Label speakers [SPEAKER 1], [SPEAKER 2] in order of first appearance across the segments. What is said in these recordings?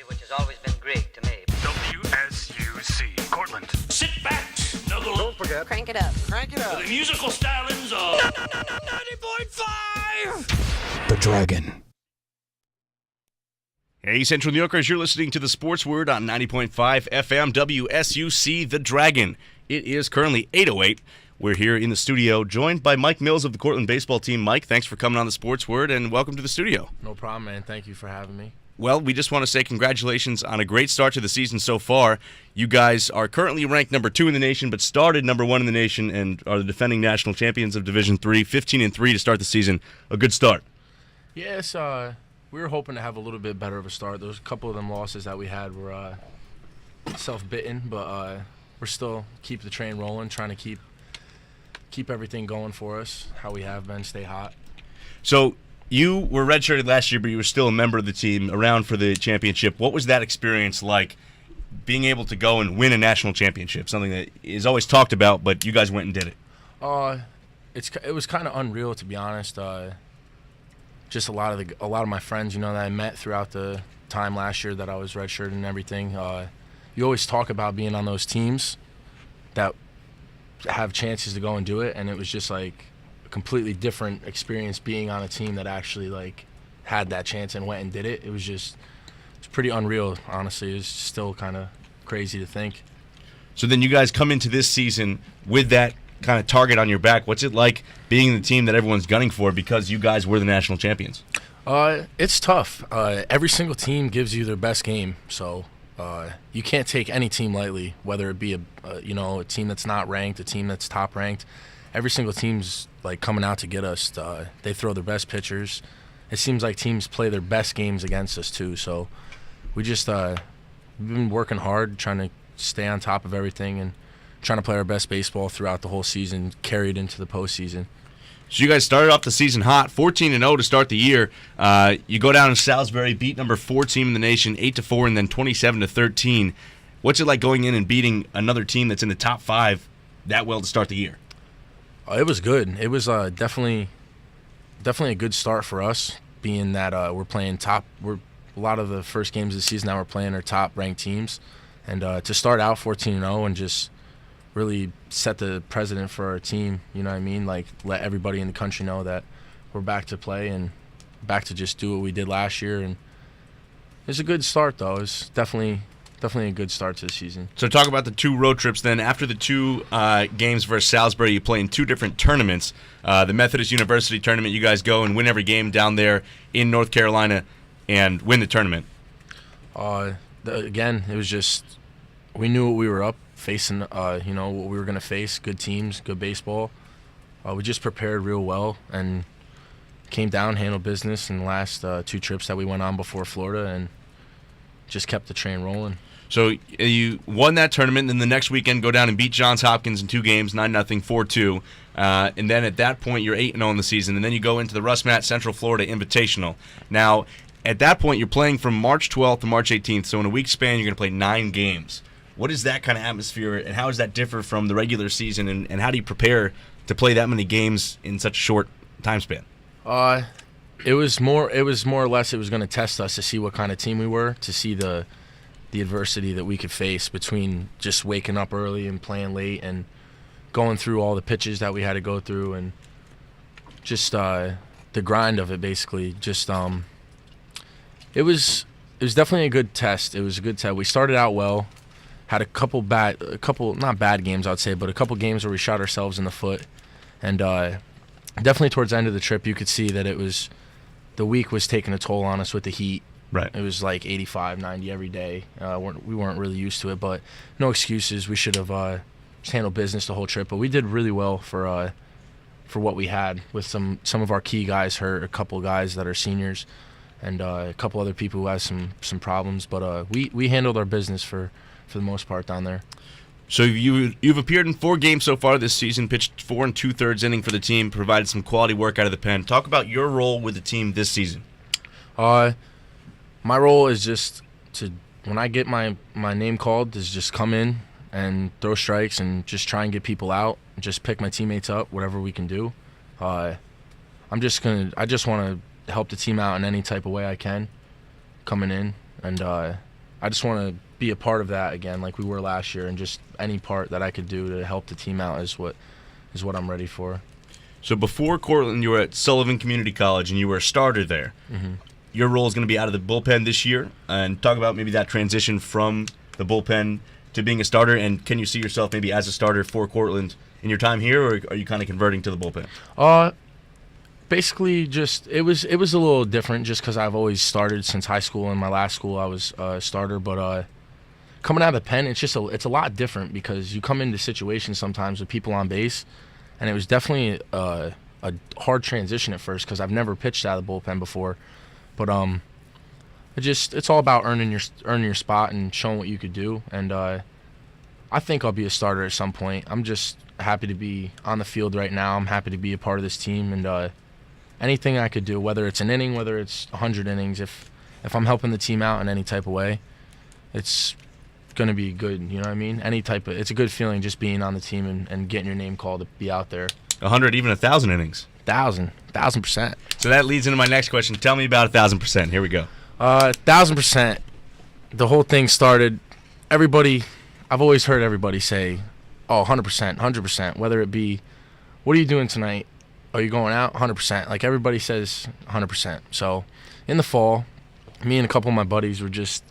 [SPEAKER 1] which has always been Greek to me.
[SPEAKER 2] WSUC, Cortland.
[SPEAKER 3] Sit back, snuggle.
[SPEAKER 4] Don't forget.
[SPEAKER 5] Crank it up.
[SPEAKER 4] Crank it up.
[SPEAKER 3] The musical stylings of 90.5.
[SPEAKER 2] The Dragon.
[SPEAKER 6] Hey, Central New Yorkers, you're listening to the Sports Word on 90.5 FM WSUC, The Dragon. It is currently 8:08. We're here in the studio, joined by Mike Mills of the Cortland Baseball team. Mike, thanks for coming on the Sports Word, and welcome to the studio.
[SPEAKER 7] No problem, man. Thank you for having me.
[SPEAKER 6] Well, we just want to say congratulations on a great start to the season so far. You guys are currently ranked number 2 in the nation, but started number 1 in the nation and are the defending national champions of Division III, 15-3 to start the season. A good start.
[SPEAKER 7] Yes, we were hoping to have a little bit better of a start. There was a couple of them losses that we had were self-bitten, but we're still keep the train rolling, trying to keep everything going for us, how we have been, stay hot.
[SPEAKER 6] So you were redshirted last year, but you were still a member of the team, around for the championship. What was that experience like, being able to go and win a national championship, something that is always talked about, but you guys went and did it?
[SPEAKER 7] It was kind of unreal, to be honest. Just a lot of my friends, that I met throughout the time last year that I was redshirted and everything. You always talk about being on those teams that have chances to go and do it, and it was just like a completely different experience being on a team that actually like had that chance and went and did it. It's pretty unreal, honestly. It's still kind of crazy to think.
[SPEAKER 6] So then you guys come into this season with that kind of target on your back. What's it like being the team that everyone's gunning for because you guys were the national champions?
[SPEAKER 7] It's tough. Every single team gives you their best game, so you can't take any team lightly, whether it be a team that's not ranked, a team that's top ranked. Every single team's like coming out to get us. They throw their best pitchers. It seems like teams play their best games against us too. So we just we've been working hard, trying to stay on top of everything and trying to play our best baseball throughout the whole season, carried into the postseason.
[SPEAKER 6] So you guys started off the season hot, 14-0 to start the year. You go down to Salisbury, beat number 4 team in the nation, 8-4, and then 27-13. What's it like going in and beating another team that's in the top 5 that well to start the year?
[SPEAKER 7] It was good. It was definitely a good start for us, being that we're playing top. A lot of the first games of the season that we're playing are top-ranked teams, and to start out 14-0 and just really set the precedent for our team, you know what I mean? Like, let everybody in the country know that we're back to play and back to just do what we did last year. And it's a good start, though. It's definitely a good start to the season.
[SPEAKER 6] So talk about the 2 road trips then. After the 2 games versus Salisbury, you play in 2 different tournaments. The Methodist University tournament, you guys go and win every game down there in North Carolina and win the tournament.
[SPEAKER 7] Again, it was just, we knew what we were up facing, what we were going to face, good teams, good baseball. We just prepared real well and came down, handled business in the last 2 trips that we went on before Florida and just kept the train rolling.
[SPEAKER 6] So you won that tournament, and then the next weekend go down and beat Johns Hopkins in 2 games, 9-0, 4-2. And then at that point, you're 8-0 in the season, and then you go into the Russ Matt Central Florida Invitational. Now, at that point, you're playing from March 12th to March 18th, so in a week span, you're going to play 9 games. What is that kind of atmosphere, and how does that differ from the regular season, and how do you prepare to play that many games in such a short time span?
[SPEAKER 7] It was more or less it was going to test us to see what kind of team we were, to see the adversity that we could face between just waking up early and playing late and going through all the pitches that we had to go through and just the grind of it, basically. Just it was definitely a good test. It was a good test. We started out well. Had a couple not bad games, I would say, but a couple games where we shot ourselves in the foot. And definitely towards the end of the trip, you could see that the week was taking a toll on us with the heat.
[SPEAKER 6] Right.
[SPEAKER 7] It was like 85, 90 every day. We weren't really used to it, but no excuses. We should have just handled business the whole trip. But we did really well for what we had, with some of our key guys hurt, a couple guys that are seniors, and a couple other people who had some problems. But we handled our business for the most part down there.
[SPEAKER 6] So you've appeared in 4 games so far this season, pitched 4 2/3 inning for the team, provided some quality work out of the pen. Talk about your role with the team this season.
[SPEAKER 7] My role is just to, when I get my name called, is just come in and throw strikes and just try and get people out, just pick my teammates up, whatever we can do. I just want to help the team out in any type of way I can, coming in, and I just want to be a part of that again, like we were last year, and just any part that I could do to help the team out is what I'm ready for.
[SPEAKER 6] So before Cortland, you were at Sullivan Community College, and you were a starter there.
[SPEAKER 7] Mm-hmm.
[SPEAKER 6] Your role is going to be out of the bullpen this year, and talk about maybe that transition from the bullpen to being a starter, and can you see yourself maybe as a starter for Cortland in your time here, or are you kind of converting to the bullpen?
[SPEAKER 7] Basically, just it was a little different just because I've always started since high school. In my last school, I was a starter, but coming out of the pen, it's a lot different because you come into situations sometimes with people on base, and it was definitely a hard transition at first because I've never pitched out of the bullpen before, but it's all about earning your spot and showing what you could do, and I think I'll be a starter at some point. I'm just happy to be on the field right now. I'm happy to be a part of this team, and anything I could do, whether it's an inning, whether it's 100 innings, if I'm helping the team out in any type of way, it's going to be good. You know what I mean? It's a good feeling just being on the team and getting your name called to be out there.
[SPEAKER 6] 100, even 1,000 innings.
[SPEAKER 7] 1,000%.
[SPEAKER 6] So that leads into my next question. Tell me about 1,000%. Here we go.
[SPEAKER 7] 1,000%. The whole thing started. I've always heard everybody say, "Oh, 100%, 100%." Whether it be, "What are you doing tonight? Are you going out?" 100%. Like everybody says, 100%. So, in the fall, me and a couple of my buddies were just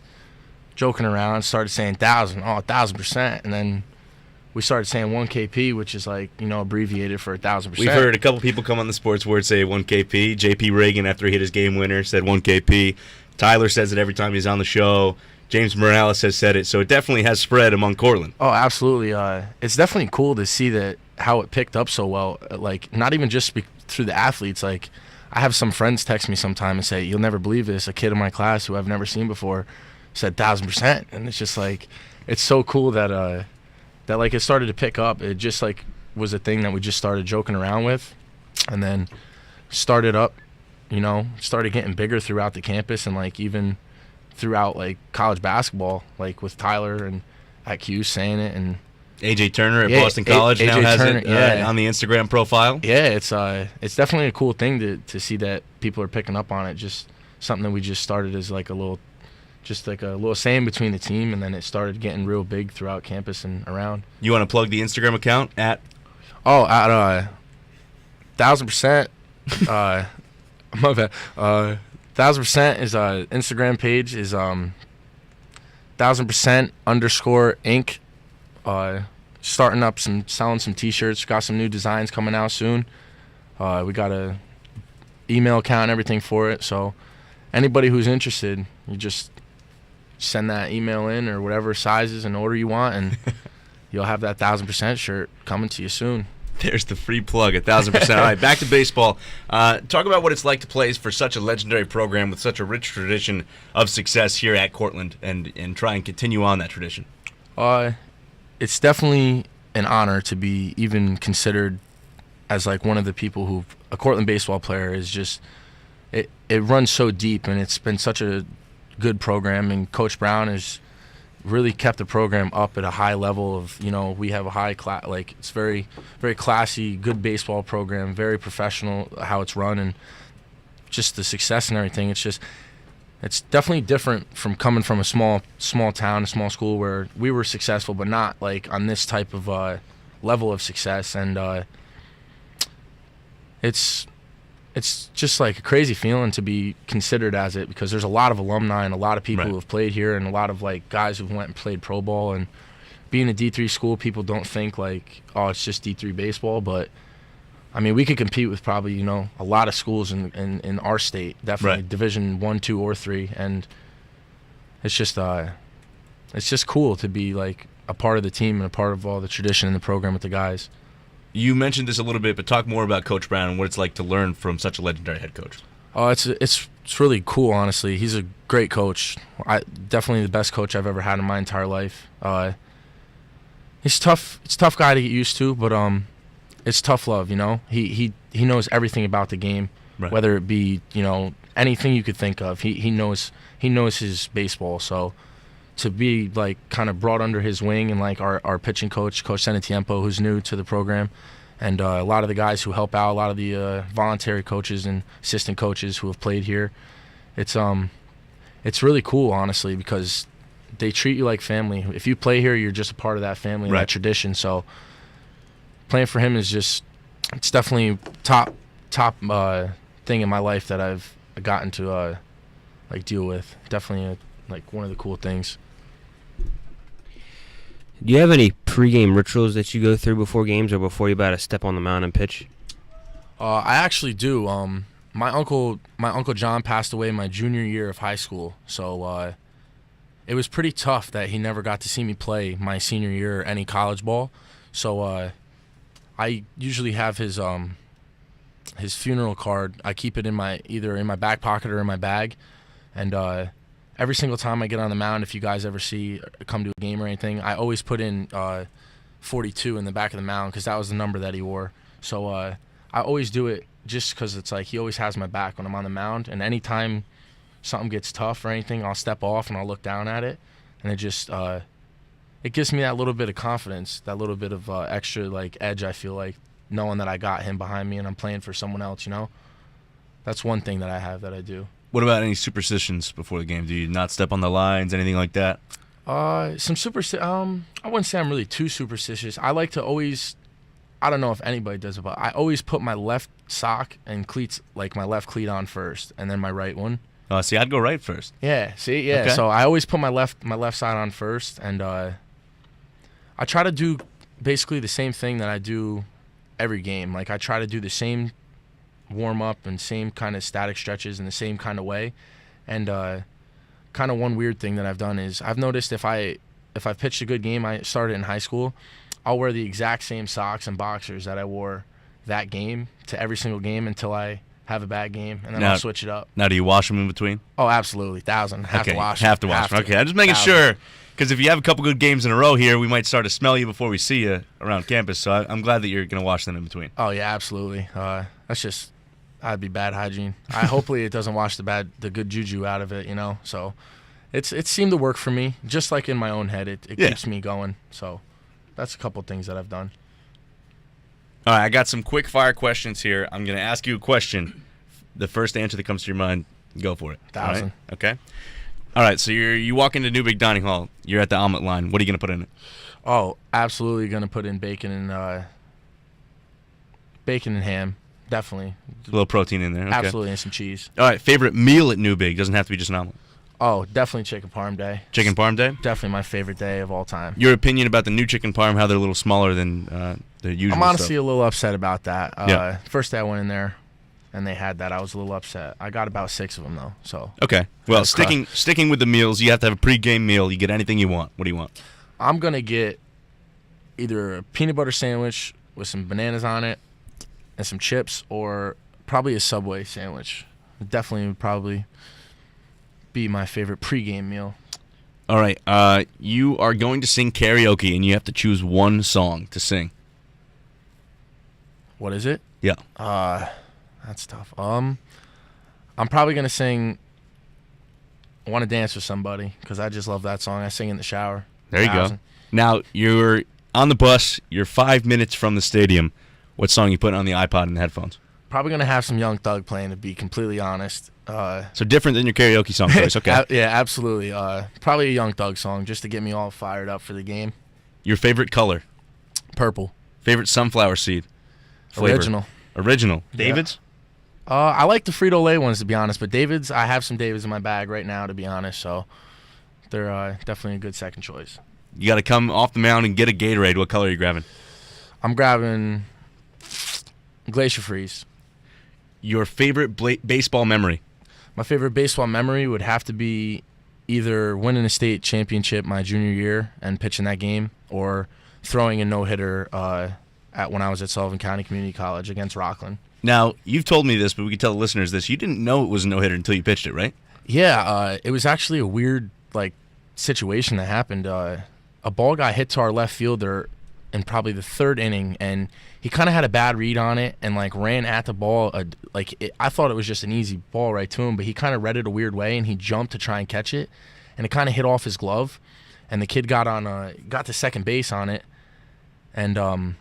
[SPEAKER 7] joking around, started saying 1,000, 1,000%, and then we started saying 1KP, which is like, abbreviated for 1,000%.
[SPEAKER 6] We've heard a couple people come on the Sports Word say 1KP. JP Reagan, after he hit his game winner, said 1KP. Tyler says it every time he's on the show. James Morales has said it, so it definitely has spread among Cortland.
[SPEAKER 7] Oh, absolutely. It's definitely cool to see that how it picked up so well. Like, not even just through the athletes. Like, I have some friends text me sometime and say, "You'll never believe this. A kid in my class who I've never seen before said 1,000%," and it's just like, it's so cool that like it started to pick up. It just like was a thing that we just started joking around with, and then started getting bigger throughout the campus, and like even throughout like college basketball, like with Tyler and at Q saying it, and
[SPEAKER 6] AJ Turner at Boston College now has Turner, it on the Instagram profile.
[SPEAKER 7] Yeah, it's definitely a cool thing to see that people are picking up on it. Just something that we just started as like a little saying between the team, and then it started getting real big throughout campus and around.
[SPEAKER 6] You want to plug the Instagram account at?
[SPEAKER 7] Oh, at 1,000%. My bad. 1,000% is Instagram page is 1,000% _ Inc. Starting up selling some T-shirts. Got some new designs coming out soon. We got a email account and everything for it. So anybody who's interested, you just send that email in or whatever sizes and order you want, and you'll have that 1,000% shirt coming to you soon.
[SPEAKER 6] There's the free plug, 1,000%. All right, back to baseball. Talk about what it's like to play for such a legendary program with such a rich tradition of success here at Cortland, and try and continue on that tradition.
[SPEAKER 7] It's definitely an honor to be even considered as like one of the people who a Cortland baseball player is just. It runs so deep, and it's been such a good program, and Coach Brown has really kept the program up at a high level of, we have a high class, like it's very, very classy, good baseball program, very professional how it's run, and just the success and everything. It's definitely different from coming from a small town, a small school where we were successful, but not like on this type of level of success, and it's just like a crazy feeling to be considered as it, because there's a lot of alumni and a lot of people who have played here, and a lot of like guys who went and played pro ball. And being a D3 school, people don't think like, oh, it's just D3 baseball, but I mean, we could compete with probably a lot of schools in our state, definitely Division 1, 2, or 3, and it's just cool to be like a part of the team and a part of all the tradition in the program with the guys.
[SPEAKER 6] You mentioned this a little bit, but talk more about Coach Brown and what it's like to learn from such a legendary head coach.
[SPEAKER 7] Oh, it's really cool, honestly. He's a great coach. Definitely the best coach I've ever had in my entire life. He's tough. It's a tough guy to get used to, but it's tough love. He knows everything about the game, whether it be anything you could think of. He knows his baseball. So to be like kind of brought under his wing, and like our pitching coach, Coach Senatiempo, who's new to the program, and a lot of the guys who help out, a lot of the voluntary coaches and assistant coaches who have played here, it's really cool, honestly, because they treat you like family. If you play here, you're just a part of that family,
[SPEAKER 6] Right.
[SPEAKER 7] that tradition. So playing for him is it's definitely top thing in my life that I've gotten to like deal with. Definitely like one of the cool things.
[SPEAKER 4] Do you have any pregame rituals that you go through before games or before you about to step on the mound and pitch?
[SPEAKER 7] I actually do. My uncle John passed away my junior year of high school, so it was pretty tough that he never got to see me play my senior year or any college ball. So I usually have his funeral card. I keep it either in my back pocket or in my bag, and every single time I get on the mound, if you guys ever come to a game or anything, I always put in 42 in the back of the mound because that was the number that he wore. So I always do it just because it's like he always has my back when I'm on the mound, and anytime something gets tough or anything, I'll step off and I'll look down at it, and it just it gives me that little bit of confidence, that little bit of extra like edge. I feel like knowing that I got him behind me and I'm playing for someone else. That's one thing that I have that I do.
[SPEAKER 6] What about any superstitions before the game? Do you not step on the lines, anything like that?
[SPEAKER 7] I wouldn't say I'm really too superstitious. I like to always, I don't know if anybody does it, but I always put my left sock and cleats, like my left cleat on first, and then my right one.
[SPEAKER 6] See, I'd go right first.
[SPEAKER 7] Yeah, see, yeah.
[SPEAKER 6] Okay.
[SPEAKER 7] So I always put my left side on first, and I try to do basically the same thing that I do every game. Like I try to do the same warm up and same kind of static stretches in the same kind of way. And kind of one weird thing that I've done is I've noticed if I've pitched a good game, I started in high school, I'll wear the exact same socks and boxers that I wore that game to every single game until I have a bad game, and then I'll switch it up.
[SPEAKER 6] Now, do you wash them in between?
[SPEAKER 7] Oh, absolutely. 1,000. Have to wash them.
[SPEAKER 6] Have to wash them. Okay, I'm just making sure, because if you have a couple good games in a row here, we might start to smell you before we see you around campus. So I'm glad that you're going to wash them in between.
[SPEAKER 7] Oh, yeah, absolutely. That'd be bad hygiene. Hopefully it doesn't wash the good juju out of it, So it seemed to work for me. Just like in my own head, it keeps me going. So that's a couple things that I've done.
[SPEAKER 6] All right, I got some quick fire questions here. I'm going to ask you a question. The first answer that comes to your mind, go for it.
[SPEAKER 7] 1,000.
[SPEAKER 6] All right? Okay. All right, so you walk into New Big Dining Hall. You're at the omelet line. What are you going to put in it?
[SPEAKER 7] Oh, absolutely going to put in bacon and ham. Definitely.
[SPEAKER 6] A little protein in there. Okay.
[SPEAKER 7] Absolutely, and some cheese.
[SPEAKER 6] All right, favorite meal at New Big? Doesn't have to be just an omelet.
[SPEAKER 7] Oh, definitely chicken parm day.
[SPEAKER 6] Chicken parm day?
[SPEAKER 7] Definitely my favorite day of all time.
[SPEAKER 6] Your opinion about the new chicken parm, how they're a little smaller than the usual
[SPEAKER 7] I'm honestly
[SPEAKER 6] stuff.
[SPEAKER 7] a little upset about that.
[SPEAKER 6] Yeah.
[SPEAKER 7] First day I went in there and they had that, I was a little upset. I got about 6 of them, though. So
[SPEAKER 6] Okay. Well,
[SPEAKER 7] That's
[SPEAKER 6] sticking with the meals, you have to have a pre-game meal. You get anything you want. What do you want?
[SPEAKER 7] I'm going to get either a peanut butter sandwich with some bananas on it and some chips, or probably a Subway sandwich. Definitely would probably be my favorite pregame meal.
[SPEAKER 6] All right. You are going to sing karaoke, and you have to choose one song to sing.
[SPEAKER 7] What is it?
[SPEAKER 6] Yeah.
[SPEAKER 7] That's tough. I'm probably going to sing Want to Dance with Somebody because I just love that song. I sing in the shower.
[SPEAKER 6] There you go. Now, you're on the bus. You're 5 minutes from the stadium. What song you put on the iPod and the headphones?
[SPEAKER 7] Probably going to have some Young Thug playing, to be completely honest.
[SPEAKER 6] So different than your karaoke song choice. Okay.
[SPEAKER 7] Yeah, absolutely. Probably a Young Thug song just to get me all fired up for the game.
[SPEAKER 6] Your favorite color?
[SPEAKER 7] Purple.
[SPEAKER 6] Favorite sunflower seed? Flavor? Original. David's?
[SPEAKER 7] I like the Frito-Lay ones, to be honest, but David's, I have some David's in my bag right now, to be honest, so they're definitely a good second choice.
[SPEAKER 6] You got to come off the mound and get a Gatorade. What color are you grabbing?
[SPEAKER 7] I'm grabbing Glacier Freeze.
[SPEAKER 6] Your favorite baseball memory?
[SPEAKER 7] My favorite baseball memory would have to be either winning a state championship my junior year and pitching that game, or throwing a no-hitter when I was at Sullivan County Community College against Rockland.
[SPEAKER 6] Now, you've told me this, but we can tell the listeners this. You didn't know it was a no-hitter until you pitched it, right?
[SPEAKER 7] Yeah, it was actually a weird situation that happened. A ball got hit to our left fielder in probably the 3rd inning, and he kind of had a bad read on it and ran at the ball. I thought it was just an easy ball right to him, but he kind of read it a weird way, and he jumped to try and catch it, and it kind of hit off his glove, and the kid got to second base on it, and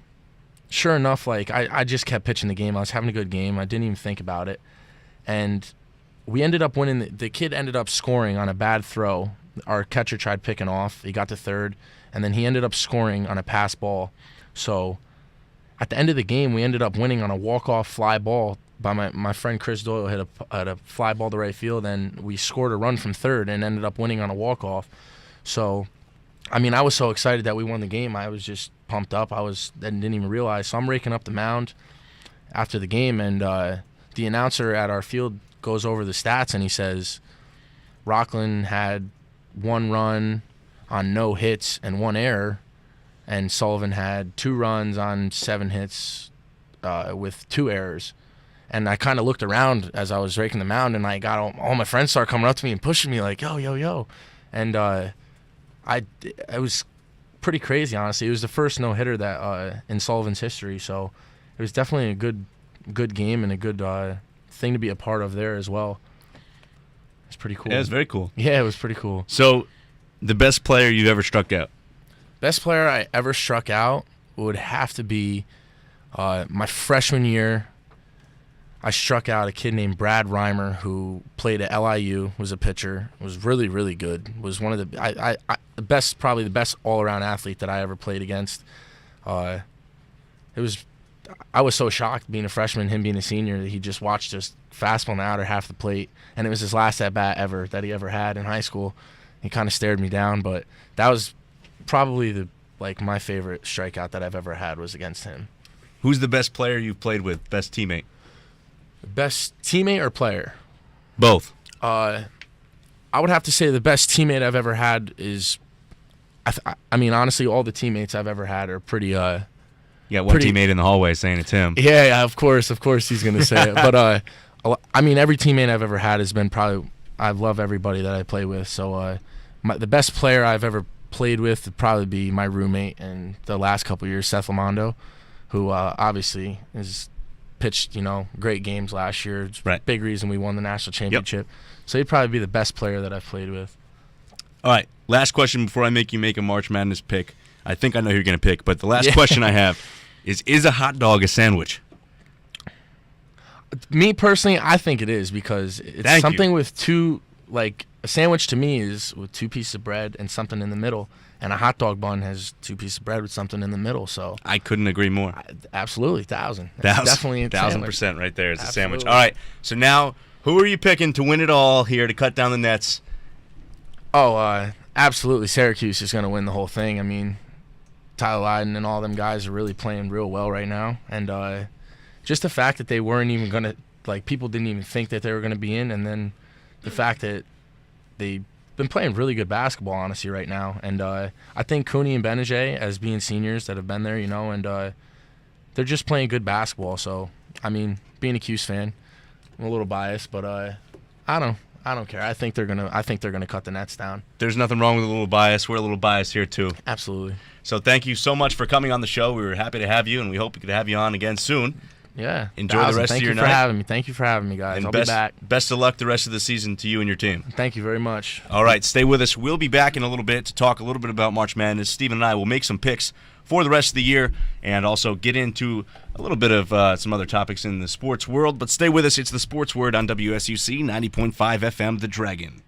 [SPEAKER 7] sure enough, I just kept pitching the game. I was having a good game. I didn't even think about it, and we ended up winning. The kid ended up scoring on a bad throw our catcher tried picking off. He got to third, and then he ended up scoring on a pass ball. So at the end of the game, we ended up winning on a walk-off fly ball by my friend Chris Doyle hit a fly ball to right field, and we scored a run from third and ended up winning on a walk-off. So, I mean, I was so excited that we won the game. I was just pumped up. I didn't even realize. So I'm raking up the mound after the game, and the announcer at our field goes over the stats, and he says Rockland had 1 run on no hits and 1 error, and Sullivan had 2 runs on 7 hits with 2 errors. And I kind of looked around as I was raking the mound, and I got all my friends started coming up to me and pushing me like, yo, yo, yo. And it was pretty crazy, honestly. It was the first no-hitter that in Sullivan's history, so it was definitely a good game and a good thing to be a part of there as well. It's pretty cool.
[SPEAKER 6] Yeah, it's very cool.
[SPEAKER 7] Yeah, it was pretty cool.
[SPEAKER 6] So, the best player you've ever struck out?
[SPEAKER 7] Best player I ever struck out would have to be my freshman year. I struck out a kid named Brad Reimer, who played at LIU, was a pitcher, was really, really good. Was one of the best, probably the best all-around athlete that I ever played against. I was so shocked being a freshman, him being a senior, that he just watched us fastball out or half the plate, and it was his last at-bat ever that he ever had in high school. He kind of stared me down, but that was probably my favorite strikeout that I've ever had was against him.
[SPEAKER 6] Who's the best player you've played with? Best teammate?
[SPEAKER 7] Best teammate or player?
[SPEAKER 6] Both.
[SPEAKER 7] I would have to say the best teammate I've ever had is, I mean, honestly, all the teammates I've ever had are pretty.
[SPEAKER 6] You got one teammate in the hallway saying it's him.
[SPEAKER 7] Yeah, of course he's gonna say it. But I mean, every teammate I've ever had has been probably. I love everybody that I play with. So the best player I've ever played with would probably be my roommate in the last couple of years, Seth Lamondo, who obviously is. Pitched, great games last year. It's
[SPEAKER 6] right.
[SPEAKER 7] Big reason we won the national championship. Yep. So he'd probably be the best player that I've played with.
[SPEAKER 6] All right, last question before I make you make a March Madness pick. I think I know who you're going to pick, but the last question I have is a hot dog a sandwich?
[SPEAKER 7] Me personally, I think it is because it's something with two, like a sandwich to me is with 2 pieces of bread and something in the middle. And a hot dog bun has 2 pieces of bread with something in the middle. So
[SPEAKER 6] I couldn't agree more.
[SPEAKER 7] Absolutely, 1,000. Definitely
[SPEAKER 6] 1,000% right there is a
[SPEAKER 7] Absolutely.
[SPEAKER 6] sandwich. All right, so now who are you picking to win it all here to cut down the nets?
[SPEAKER 7] Oh, absolutely. Syracuse is going to win the whole thing. I mean, Tyler Lydon and all them guys are really playing real well right now. And just the fact that they weren't even going to, people didn't even think that they were going to be in. And then the fact that they've been playing really good basketball, honestly, right now. And I think Cooney and Benajay, as being seniors that have been there, and they're just playing good basketball. So, I mean, being a Cuse fan, I'm a little biased, but I don't care. I think they're gonna cut the nets down.
[SPEAKER 6] There's nothing wrong with a little bias. We're a little biased here too.
[SPEAKER 7] Absolutely.
[SPEAKER 6] So thank you so much for coming on the show. We were happy to have you, and we hope we could have you on again soon.
[SPEAKER 7] Yeah.
[SPEAKER 6] Enjoy the rest of your night.
[SPEAKER 7] Thank you for having me, guys.
[SPEAKER 6] And
[SPEAKER 7] I'll be back.
[SPEAKER 6] Best of luck the rest of the season to you and your team.
[SPEAKER 7] Thank you very much.
[SPEAKER 6] All right, stay with us. We'll be back in a little bit to talk a little bit about March Madness. Steven and I will make some picks for the rest of the year and also get into a little bit of some other topics in the sports world. But stay with us. It's the Sports Word on WSUC 90.5 FM, The Dragon.